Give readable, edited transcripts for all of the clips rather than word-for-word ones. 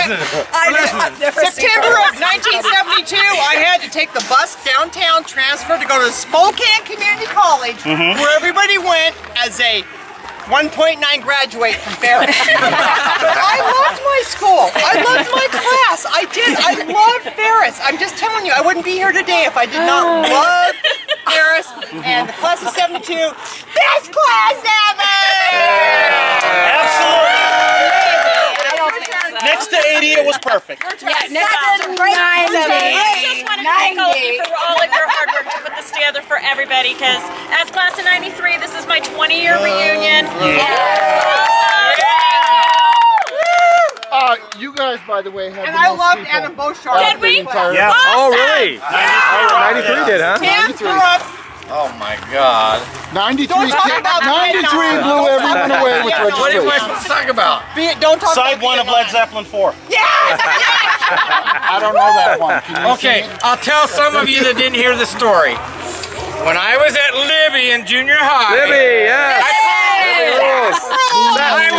September of 1972, I had to take the bus downtown transfer to go to Spokane Community College, where everybody went as a 1.9 graduate from Ferris. But I loved my school. I loved my class. I did. I loved Ferris. I'm just telling you, I wouldn't be here today if I did not love Ferris. And the class of 72, best class ever! Absolutely. Next to 80, it was perfect. Yeah, next to 90. I just want to thank all of you for all of your hard work to put this together for everybody, because as class of 93, this is my 20-year reunion. You guys, by the way, have and I loved Anna Beauchard. Did we? Yeah. Oh, really? 93 did, huh? 93. Oh my God. 93 blew everyone away with registration. What am I supposed to talk about? Don't talk Side about one of Led Zeppelin 4. Yes! I don't know that one. Okay, I'll tell some of you that didn't hear the story. When I was at Libby in junior high, Libby, yes.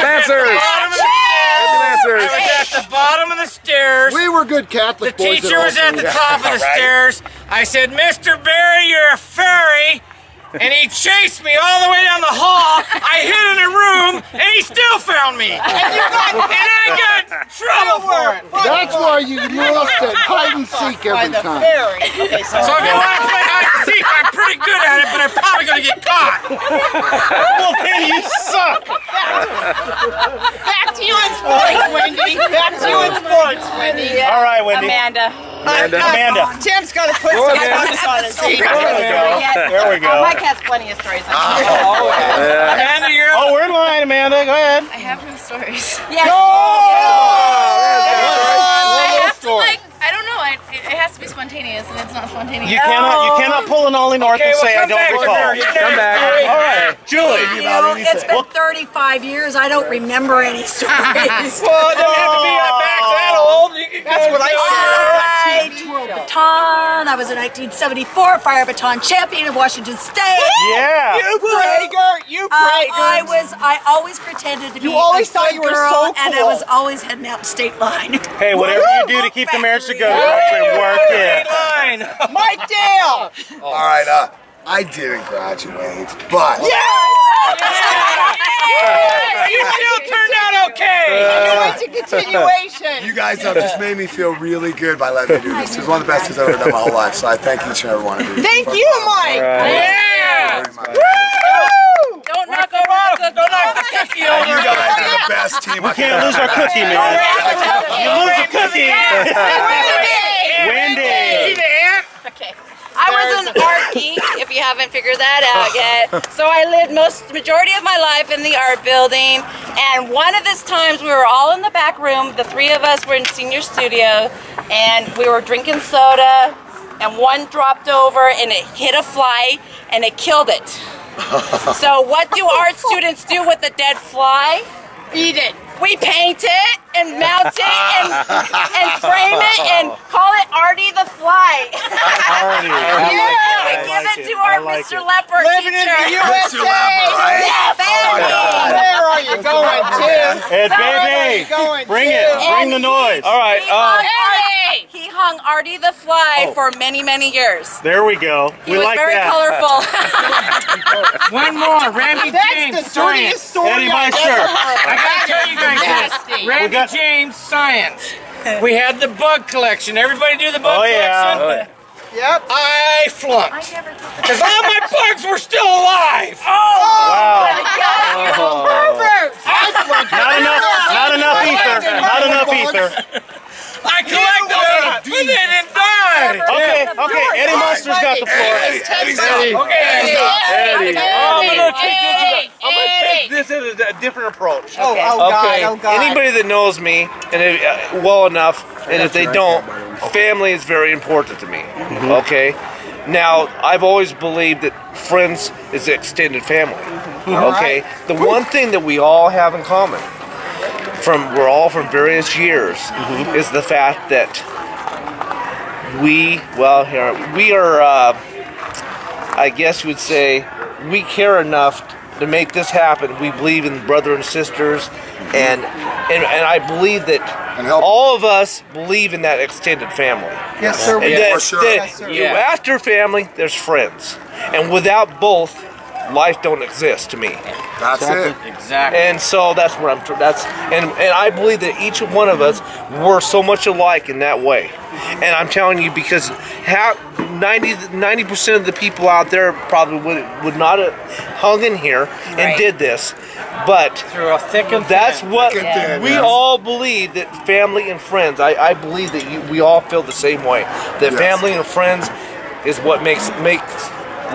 Dancers. I was at the bottom of the stairs. We were good Catholic The boys. teacher was at the top of the stairs. I said, "Mr. Barry, you're a fairy." And he chased me all the way down the hall. I hid in a room, and he still found me. And I got trouble for it. That's why you lost at hide and seek every time. Okay, So if you want to play hide and seek, I'm pretty good at it, but I'm probably going to get caught. Well, then you suck. back to you in sports, Wendy. Back to you in sports, Wendy. All right, Wendy. Amanda. Amanda. Tim's got to put some focus on his feet. There we go. Mike has plenty of stories. Amanda, you're up. Oh, we're in line, Amanda. Go ahead. I have no stories. Yeah. I have to, like, I don't know. It has to be spontaneous, and it's not spontaneous. You cannot pull an Ollie North and say I don't recall. Come back. All right, Julie. You know, it's been 35 years. I don't remember any stories. Well, it doesn't have to be back that old. That's what I said. I twirled baton. I was a 1974 fire baton champion of Washington State. Yeah. You braggart! You braggart! I always pretended to be always a thought good you were girl, so cool. and I was always heading out state line. Hey, whatever you do to keep the marriage together, actually work it. Mike Dale! All right, I didn't graduate, but You still turned out okay. You went to continuation. you guys have just made me feel really good by letting me do this. It was one of the best things I've ever done my whole life, so I thank each and every one of you. Thank you, Mike. Yeah. Don't knock over the cookie. Don't knock the cookie over. You guys are the best team. We can't lose our cookie, man. You lose your cookie. Wendy. Okay. I was an art geek, if you haven't figured that out yet. So I lived majority of my life in the art building. And one of these times we were all in the back room. The three of us were in senior studio, and we were drinking soda. And one dropped over, and it hit a fly, and it killed it. So what do art students do with a dead fly? Eat it. We paint it and mount it and frame it and call it Artie the Fly. Artie. We give it to our Mr. Leopard Living in teacher. the USA. Yeah, family. Where are you going, Tim? Hey, baby. Bring it. Bring the noise. All right. He hung Artie the Fly for many, many years. There we go. He was very colorful. One more, Randy James. That's the dirtiest story Eddie Meister. I gotta tell you guys this. Randy James Science. We had the bug collection. Everybody do the bug collection? Oh, yeah. Yep. I flunked. Because all my bugs were still alive. Wow. Pervert. Not enough ether. Not enough ether. I collected them, but they didn't die. Okay. Eddie Meister's got the floor. Eddie. I'm gonna take this as a different approach. Oh God. Anybody that knows me well enough, and if they don't, family is very important to me. Okay. Now, I've always believed that friends is extended family. Okay. The one thing that we all have in common, we're all from various years, is the fact that we are, I guess you would say, we care enough to make this happen. We believe in brother and sisters, and I believe that And help. All of us believe in that extended family. Yes, sir. And Yeah, for sure. Yes, sir. After family, there's friends. And without both, life don't exist to me. That's it. Exactly. And so that's what and I believe that each one of us were so much alike in that way. And I'm telling you, because 90% of the people out there probably would not have hung in here and did this. But Through a thick and that's thin. what thin, we yeah. all believe, that family and friends. I believe that we all feel the same way. That Yes. family and friends is what makes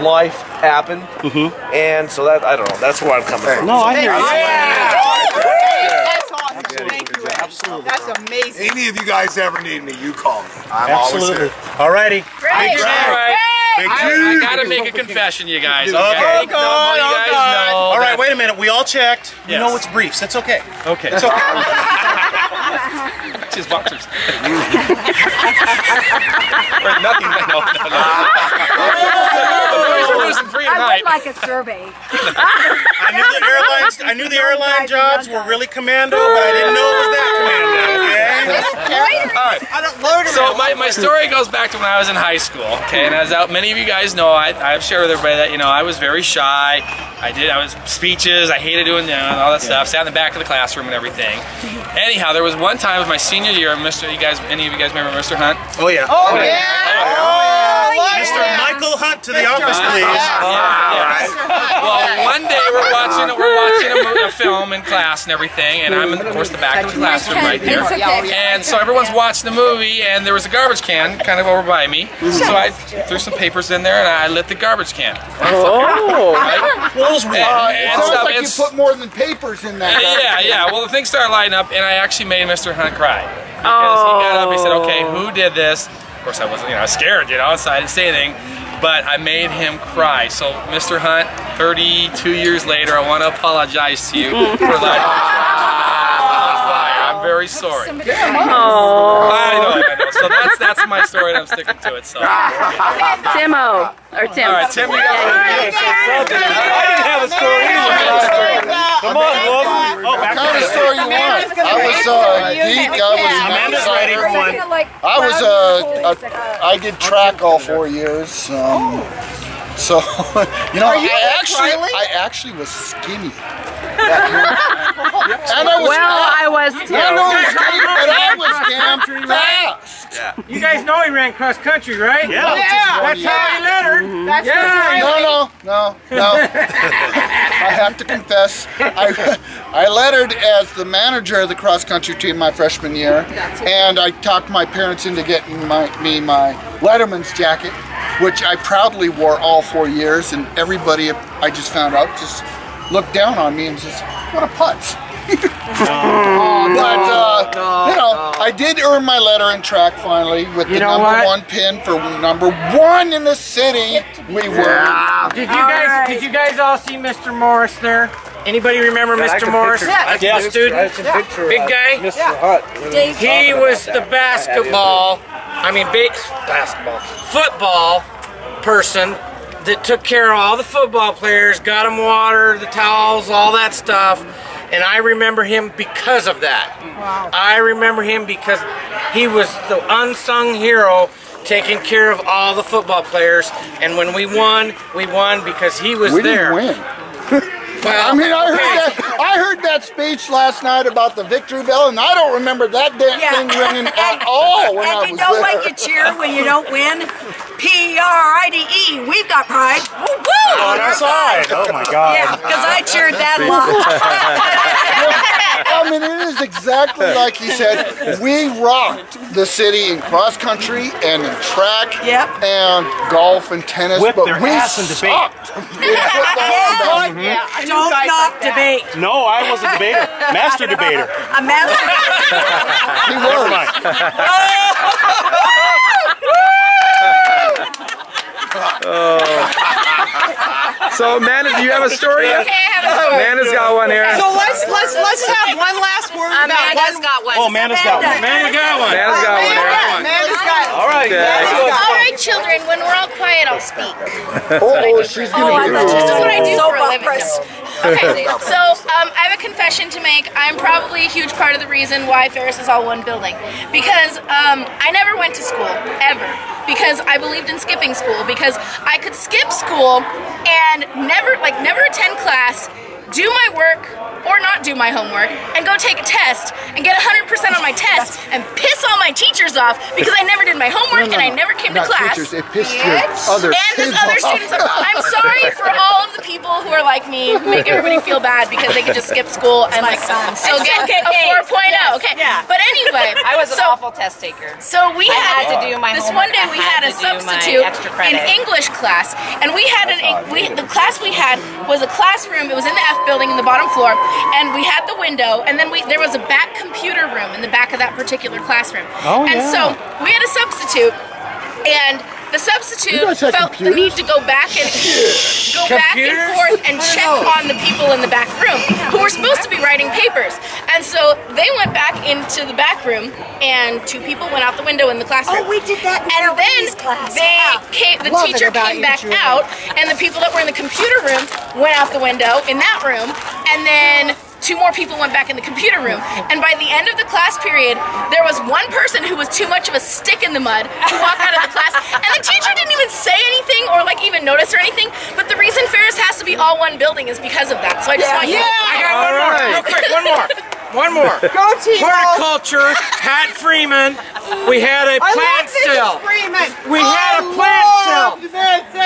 life happen. And so that, I don't know, that's where I'm coming from. No, I hear you. That's awesome. Thank you. Absolutely. That's amazing. Any of you guys ever need me, you call me. I'm always Absolutely. here. Alrighty. Great. I gotta make a confession, you guys. Okay. Okay. You guys know All right, that- wait a minute. We all checked. You Yes. know it's briefs. That's okay. Okay. It's okay. It's his boxers. Or nothing. No. We're losing free I tonight. would like a survey. I knew the airline jobs were really commando, but I didn't know it was that commando. Okay. All right. I don't load So my story goes back to when I was in high school, okay? And as many of you guys know, I've shared with everybody that, you know, I was very shy. I was speeches, I hated doing all that stuff, sat in the back of the classroom and everything. Anyhow, there was one time with my senior year, any of you guys remember Mr. Hunt? Oh yeah. Oh, yeah. Mr. Michael Hunt to the office, please. Well, one day we're watching a film in class and everything, and I'm in, of course, the back of the classroom right there. It's okay. And so everyone's watching the movie, and there was a garbage can kind of over by me. So I threw some papers in there, and I lit the garbage can. Oh. Those It sounds like you put more than papers in that. Yeah. Well, the thing started lighting up, and I actually made Mr. Hunt cry. Because he got up, he said, okay, who did this? Of course, I wasn't, I was scared, so I didn't say anything. But I made him cry. So, Mr. Hunt, 32 years later, I want to apologize to you for lighting the on fire. I'm very sorry. I know. So that's my story, and I'm sticking to it. So. Timo. Or Tim. All right, Tim, you got I didn't have a story either. Come on, Wolf. Oh, What kind of story you want? I was a geek. Amanda's ready for one. I did track all 4 years. So, you know, I actually was skinny. And I was too. Not only skinny, but I was damn fast. You guys know he ran cross country, right? Yeah. That's how he lettered. No. I have to confess, I lettered as the manager of the cross country team my freshman year, and I talked my parents into getting me my Letterman's jacket, which I proudly wore all 4 years, and everybody I just found out just looked down on me and says, "What a putz." I did earn my letter in track finally with the number 1 pin for number 1 in the city. We were. Did you guys all see Mr. Morris there? Anybody remember Mr. Morris? Yeah. The student? Big guy? He was the football person that took care of all the football players, got them water, the towels, all that stuff. And I remember him because of that. Wow. I remember him because he was the unsung hero taking care of all the football players. And when we won because he was there. We didn't win. Well, I mean, I heard that speech last night about the victory bell, and I don't remember that thing ringing at all when I was there. And you know what you cheer when you don't win? P-R-I-D-E. We've got pride. Woo-woo! On our side. Oh my God. Yeah, because I cheered that a lot. I mean, it is exactly like he said. We rocked the city in cross country and in track and golf and tennis, Whipped but their we ass in debate. sucked in football and basketball. Don't knock debate. No, I was a debater. Master debater. A master debater. He was. So, Amanda, do you have a story? Okay, I have a story. Amanda's got one here. So let's have one last word about Amanda's got one. Oh, Amanda's got one. Amanda got one. Amanda's got one here. Amanda's got it. All right. Okay. All right, children, when we're all quiet, I'll speak. Oh, she's gonna do This is what I do for a living. Okay, so I have a confession to make. I'm probably a huge part of the reason why Ferris is all one building. Because I never went to school, ever. Because I believed in skipping school. Because I could skip school and never attend class, do my work, or not do my homework, and go take a test, and get 100% on my test, and piss all my teachers off because I never did my homework and I never came to class. Teachers, it pissed your other and kids this other off. students off. I'm sorry for all of the people who are like me, who make everybody feel bad because they can just skip school and like still get a 4.0. Okay, Yeah. but anyway, I was an awful test taker. So we had to do my this homework. one day we I had had a to do my substitute extra in credit. English class, and we had the class we had was a classroom. It was in the F building in the bottom floor, and we had the window, and then there was a back computer room in the back of that particular classroom. Oh, and yeah. so we had a substitute, and the substitute felt the need to go back and forth and check on the people in the back room who were supposed to be writing papers. And so they went back into the back room, and 2 people went out the window in the classroom. Oh, we did that in And our then class. the teacher came back out, and the people that were in the computer room went out the window in that room, and then 2 more people went back in the computer room. And by the end of the class period, there was one person who was too much of a stick in the mud to walk out of the class. And the teacher didn't even say anything or like even notice or anything. But the reason Ferris has to be all one building is because of that. So I just want you to I got one more. Real quick, one more. Go team. Horticulture, Pat Freeman. We had a plant sale. We had a plant sale. We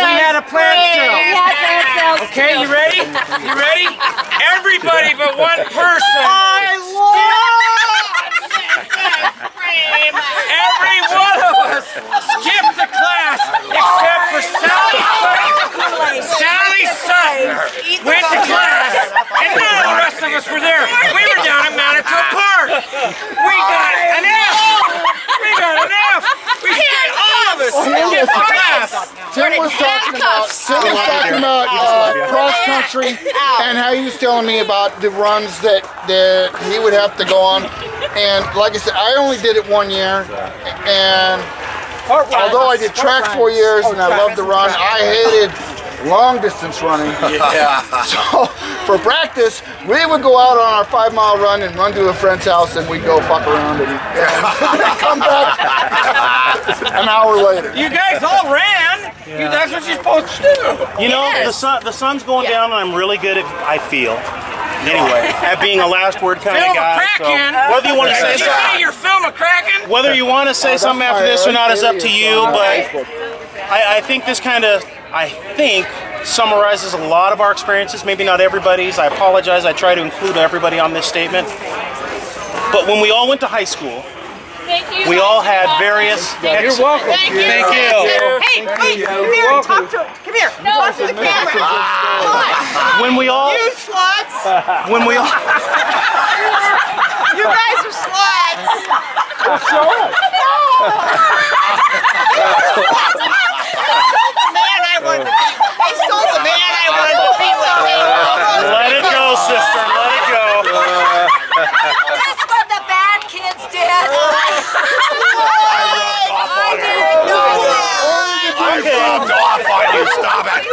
had a plant sale. We had plant sales. Okay, you ready? You ready? Everybody but one person. Every one of us skipped the class except for Sally Sutton. Sally Sutton went to class, and none of the rest of us were there. We were down at Manitou Park. We got an F. We got an F. We stayed, all of us skipped the class. Tim was talking about cross country and how he was telling me about the runs that he would have to go on. And like I said, I only did it 1 year, and although I did track 4 years and I loved to run, I hated long distance running. So for practice, we would go out on our 5-mile run and run to a friend's house, and we'd go fuck around and come back an hour later. You guys all ran. That's what you're supposed to do. You know, the sun's going down, and I'm really good at, I feel, anyway, at being a last word kind of guy. So whether you want to say something, you're film a cracking. whether you want to say something after this or not is up to you. But I think this kind of, summarizes a lot of our experiences. Maybe not everybody's. I apologize. I try to include everybody on this statement. But when we all went to high school, we all had various. You're welcome. Thank you. Hey, wait, come here, talk to it. Come here, talk to the camera. When we all. You sluts. When we all. You guys are sluts. They stole the man I wanted to be with. Let it go, sister. Let it go. That's what the bad kids did. I rubbed off on you. Stop it.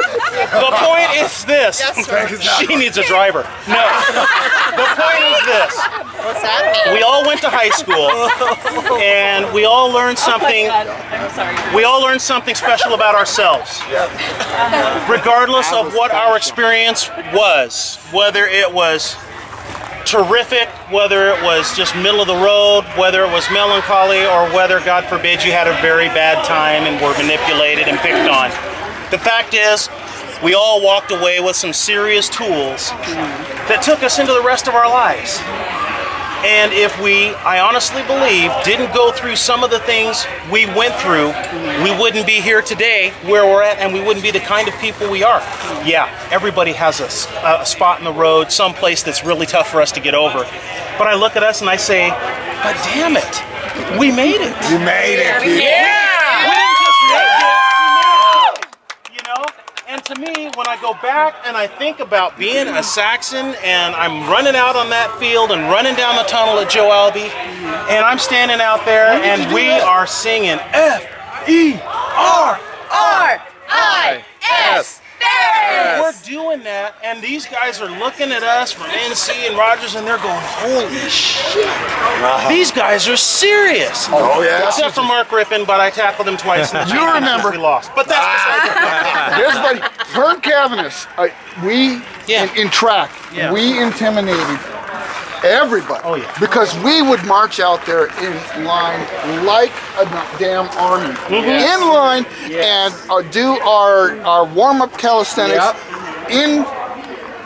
The point is this. Yes, sir. She needs a driver. No. The point is this. What's that mean? We all went to high school, and we all learned something. We all learned something special about ourselves, regardless of what our experience was. Whether it was terrific, whether it was just middle of the road, whether it was melancholy, or whether, God forbid, you had a very bad time and were manipulated and picked on. The fact is, we all walked away with some serious tools that took us into the rest of our lives. And if we, I honestly believe, didn't go through some of the things we went through, we wouldn't be here today where we're at, and we wouldn't be the kind of people we are. Yeah, everybody has a spot in the road, some place that's really tough for us to get over. But I look at us and I say, but damn it, we made it. You made it, people. Yeah! We didn't just make it, we made it. You know? And to me, when I go back and I think about being a Saxon and I'm running out on that field and running down the tunnel at Joe Albee, and I'm standing out there and we are singing F-E-R-R-I. And these guys are looking at us from NC and Rogers, and they're going, holy shit. These guys are serious. Oh, yeah. Except for Mark Rippon, but I tackled him twice. In the You remember. We lost. But that's Yes, buddy. Vern Cavanis, in track, we intimidated everybody. Oh, yeah. Because we would march out there in line like a damn army. In line and do our warm-up calisthenics in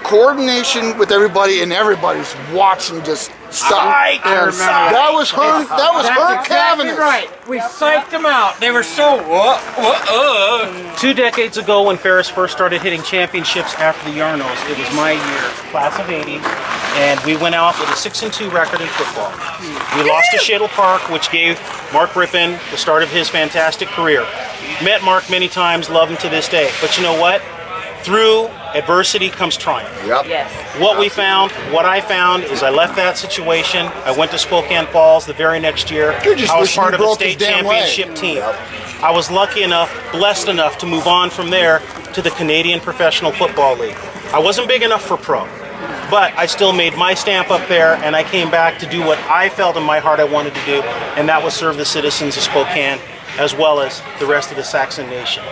coordination with everybody, and everybody's watching just stop. That was Vern Cavanis. Right. We psyched them out. They were so 2 decades ago when Ferris first started hitting championships after the Yarnos, it was my year, class of 80, and we went out with a 6-2 record in football. We lost to Shadle Park, which gave Mark Rippon the start of his fantastic career. Met Mark many times, love him to this day. But you know what? Through adversity comes triumph. What I found is I left that situation. I went to Spokane Falls the very next year. I was part of a state championship team. I was lucky enough, blessed enough to move on from there to the Canadian Professional Football League. I wasn't big enough for pro, but I still made my stamp up there, and I came back to do what I felt in my heart I wanted to do, and that was serve the citizens of Spokane as well as the rest of the Saxon Nation.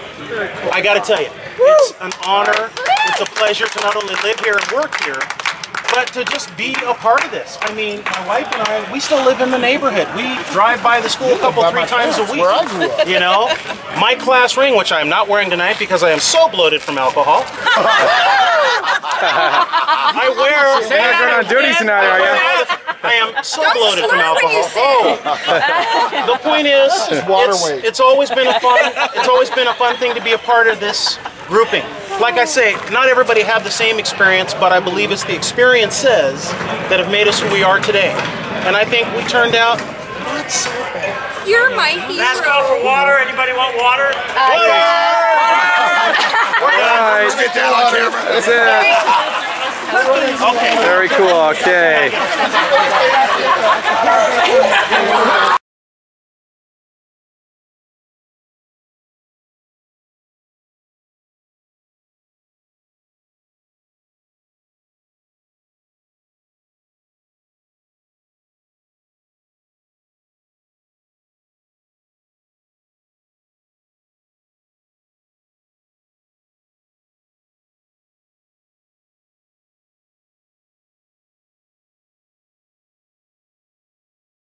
I got to tell you, it's an honor, it's a pleasure to not only live here and work here, but to just be a part of this. I mean, my wife and I, we still live in the neighborhood. We drive by the school 3 times a week. Where I grew up. You know, my class ring, which I am not wearing tonight because I am so bloated from alcohol. I wear. You're not going on duty tonight, are you? I am so bloated from alcohol. The point is, it's always been a fun thing to be a part of this grouping. Like I say, not everybody had the same experience, but I believe it's the experiences that have made us who we are today. And I think we turned out not so bad. You're my hero. Last call for water. Anybody want water? Let's get that on camera. That's it. Okay. Very cool. Okay.